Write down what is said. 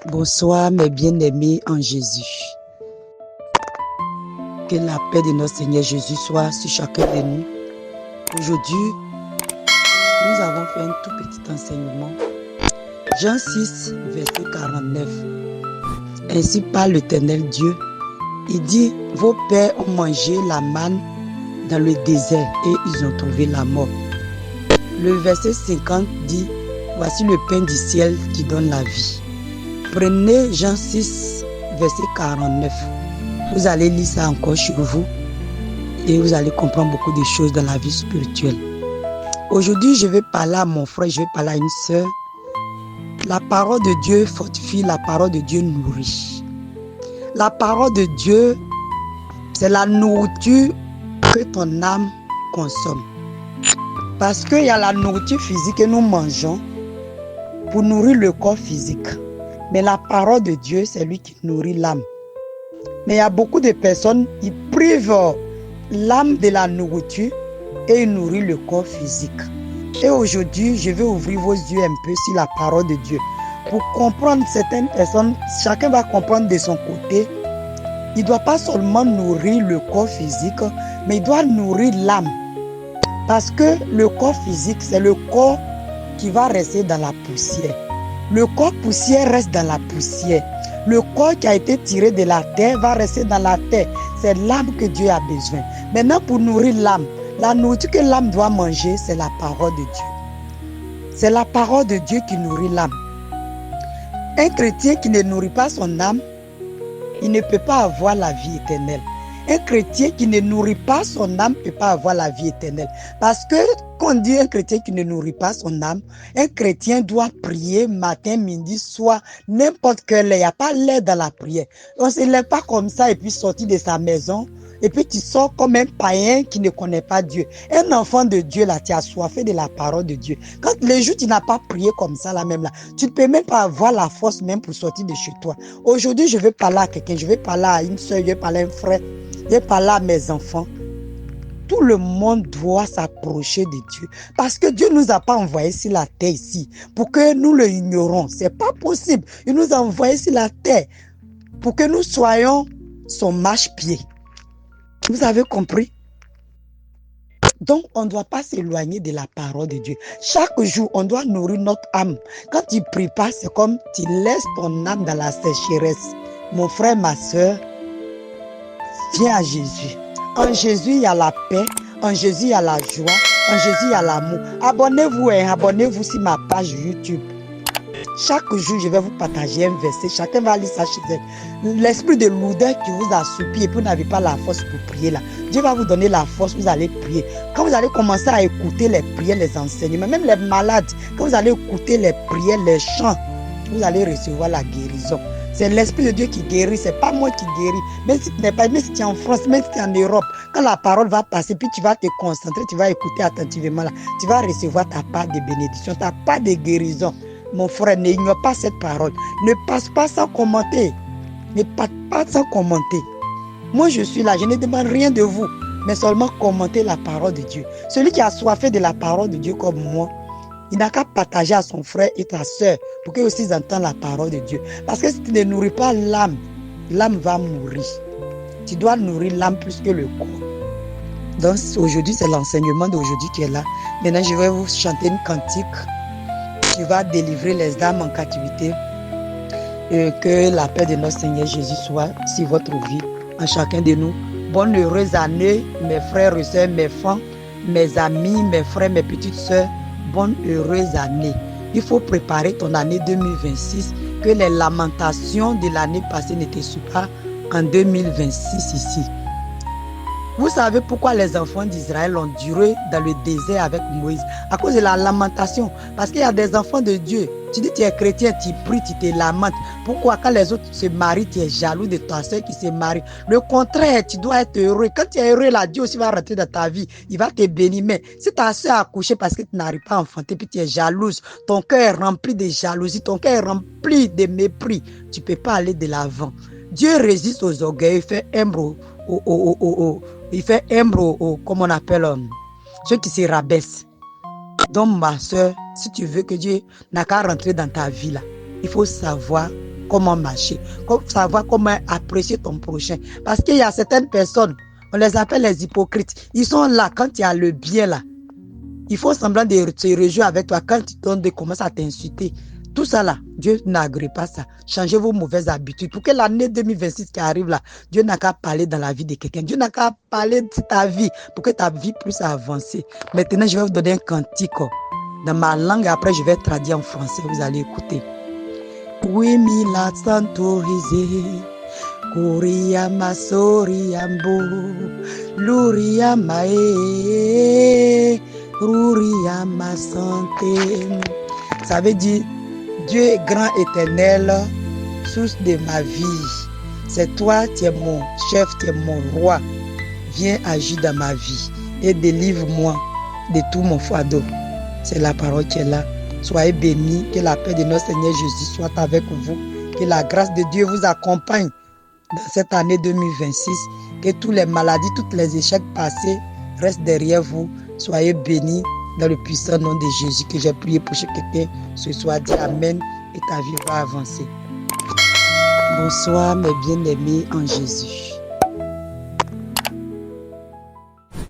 Bonsoir mes bien-aimés en Jésus. Que la paix de notre Seigneur Jésus soit sur chacun de nous. Aujourd'hui, nous avons fait un tout petit enseignement. Jean 6, verset 49. Ainsi parle l'Éternel Dieu. Il dit, vos pères ont mangé la manne dans le désert et ils ont trouvé la mort. Le verset 50 dit, voici le pain du ciel qui donne la vie. Prenez Jean 6, verset 49. Vous allez lire ça encore sur vous et vous allez comprendre beaucoup de choses dans la vie spirituelle. Aujourd'hui, je vais parler à mon frère, je vais parler à une sœur. La parole de Dieu fortifie, la parole de Dieu nourrit. La parole de Dieu, c'est la nourriture que ton âme consomme. Parce qu'il y a la nourriture physique que nous mangeons pour nourrir le corps physique. Mais la parole de Dieu, c'est lui qui nourrit l'âme. Mais il y a beaucoup de personnes qui privent l'âme de la nourriture et ils nourrissent le corps physique. Et aujourd'hui, je vais ouvrir vos yeux un peu sur la parole de Dieu. Pour comprendre certaines personnes, chacun va comprendre de son côté. Il ne doit pas seulement nourrir le corps physique, mais il doit nourrir l'âme. Parce que le corps physique, c'est le corps qui va rester dans la poussière. Le corps poussière reste dans la poussière. Le corps qui a été tiré de la terre va rester dans la terre. C'est l'âme que Dieu a besoin. Maintenant, pour nourrir l'âme, la nourriture que l'âme doit manger, c'est la parole de Dieu. C'est la parole de Dieu qui nourrit l'âme. Un chrétien qui ne nourrit pas son âme, il ne peut pas avoir la vie éternelle. Un chrétien qui ne nourrit pas son âme ne peut pas avoir la vie éternelle. Parce que quand on dit un chrétien qui ne nourrit pas son âme, un chrétien doit prier matin, midi, soir, n'importe quelle heure. Il n'y a pas l'air dans la prière. On ne se lève pas comme ça et puis sortir de sa maison. Et puis tu sors comme un païen qui ne connaît pas Dieu. Un enfant de Dieu, là, tu as soifé de la parole de Dieu. Quand les jours tu n'as pas prié comme ça, là même là, tu ne peux même pas avoir la force même pour sortir de chez toi. Aujourd'hui, je vais parler à quelqu'un, je vais parler à une soeur, je vais parler à un frère, je vais parler à mes enfants. Tout le monde doit s'approcher de Dieu. Parce que Dieu ne nous a pas envoyés sur la terre ici pour que nous le ignorons. Ce n'est pas possible. Il nous a envoyés sur la terre pour que nous soyons son marche-pied. Vous avez compris? Donc, on ne doit pas s'éloigner de la parole de Dieu. Chaque jour, on doit nourrir notre âme. Quand tu ne pries pas, c'est comme tu laisses ton âme dans la sécheresse. Mon frère, ma soeur, viens à Jésus. En Jésus, il y a la paix. En Jésus, il y a la joie. En Jésus, il y a l'amour. Abonnez-vous, abonnez-vous sur ma page YouTube. Chaque jour, je vais vous partager un verset. Chacun va lire ça chez elle. L'esprit de lourdeur qui vous assoupit et puis vous n'avez pas la force pour prier là. Dieu va vous donner la force, vous allez prier. Quand vous allez commencer à écouter les prières, les enseignements, même les malades, quand vous allez écouter les prières, les chants, vous allez recevoir la guérison. C'est l'Esprit de Dieu qui guérit, c'est pas moi qui guéris. Même si tu n'es pas, même si tu es en France, même si tu es en Europe, quand la parole va passer, puis tu vas te concentrer, tu vas écouter attentivement là, tu vas recevoir ta part de bénédiction, ta part de guérison. Mon frère, n'ignore pas cette parole. Ne passe pas sans commenter. Ne passe pas sans commenter. Moi, je suis là, je ne demande rien de vous, mais seulement commenter la parole de Dieu. Celui qui a soifé de la parole de Dieu comme moi, il n'a qu'à partager à son frère et ta soeur pour qu'ils aussi entendent la parole de Dieu. Parce que si tu ne nourris pas l'âme, l'âme va mourir. Tu dois nourrir l'âme plus que le corps. Donc aujourd'hui, c'est l'enseignement d'aujourd'hui qui est là. Maintenant, je vais vous chanter une cantique qui va délivrer les âmes en captivité. Que la paix de notre Seigneur Jésus soit sur votre vie, en chacun de nous. Bonne heureuse année, mes frères et sœurs, mes enfants, mes amis, mes frères, mes petites sœurs. Bonne heureuse année. Il faut préparer ton année 2026, que les lamentations de l'année passée ne te suivent pas en 2026 ici. Vous savez pourquoi les enfants d'Israël ont duré dans le désert avec Moïse? À cause de la lamentation. Parce qu'il y a des enfants de Dieu. Tu dis tu es chrétien, tu pries, tu te lamentes. Pourquoi quand les autres se marient, tu es jaloux de ta soeur qui se marie? Le contraire, tu dois être heureux. Quand tu es heureux, là, Dieu aussi va rentrer dans ta vie. Il va te bénir. Mais si ta soeur a accouché parce que tu n'arrives pas à enfanter, puis tu es jalouse, ton cœur est rempli de jalousie, ton cœur est rempli de mépris, tu ne peux pas aller de l'avant. Dieu résiste aux orgueils, il fait humble il fait humble comme on appelle ceux qui se rabaissent. Donc ma soeur, si tu veux que Dieu n'a qu'à rentrer dans ta vie là, il faut savoir comment marcher, savoir comment apprécier ton prochain. Parce qu'il y a certaines personnes, on les appelle les hypocrites. Ils sont là quand il y a le bien là. Il faut semblant de se réjouir avec toi quand ils commencent à t'insulter. Tout ça là, Dieu n'agrée pas ça. Changez vos mauvaises habitudes. Pour que l'année 2026 qui arrive là, Dieu n'a qu'à parler dans la vie de quelqu'un. Dieu n'a qu'à parler de ta vie pour que ta vie puisse avancer. Maintenant, je vais vous donner un cantique dans ma langue et après je vais traduire en français. Vous allez écouter. Oui, mila santorisé. Kuria masori ambo. Luria mae. Ruria ma santé. Ça veut dire Dieu est grand éternel, source de ma vie. C'est toi, tu es mon chef, tu es mon roi. Viens agir dans ma vie et délivre-moi de tout mon fardeau. C'est la parole qui est là. Soyez bénis, que la paix de notre Seigneur Jésus soit avec vous. Que la grâce de Dieu vous accompagne dans cette année 2026. Que toutes les maladies, tous les échecs passés restent derrière vous. Soyez bénis dans le puissant nom de Jésus que j'ai prié pour quelqu'un ce soir. Dis Amen et ta vie va avancer. Bonsoir mes bien-aimés en Jésus.